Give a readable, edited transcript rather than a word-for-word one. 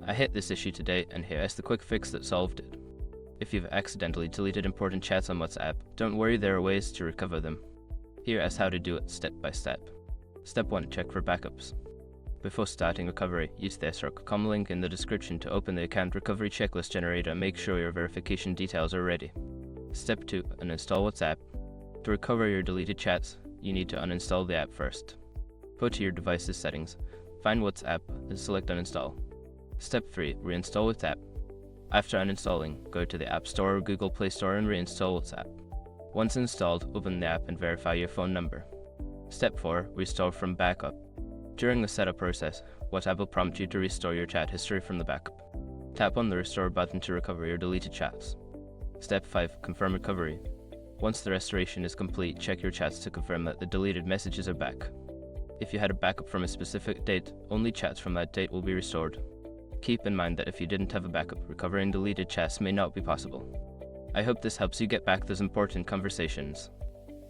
I hit this issue today, and here is the quick fix that solved it. If you've accidentally deleted important chats on WhatsApp, don't worry, there are ways to recover them. Here is how to do it step by step. Step 1. Check for backups. Before starting recovery, use the src.com link in the description to open the account recovery checklist generator and make sure your verification details are ready. Step 2. Uninstall WhatsApp. To recover your deleted chats, you need to uninstall the app first. Go to your device's settings, find WhatsApp, and select uninstall. Step 3. Reinstall WhatsApp. After uninstalling, go to the App Store or Google Play Store and reinstall WhatsApp. Once installed, open the app and verify your phone number. Step 4. Restore from backup. During the setup process, WhatsApp will prompt you to restore your chat history from the backup. Tap on the Restore button to recover your deleted chats. Step 5. Confirm recovery. Once the restoration is complete, check your chats to confirm that the deleted messages are back. If you had a backup from a specific date, only chats from that date will be restored. Keep in mind that if you didn't have a backup, recovering deleted chats may not be possible. I hope this helps you get back those important conversations.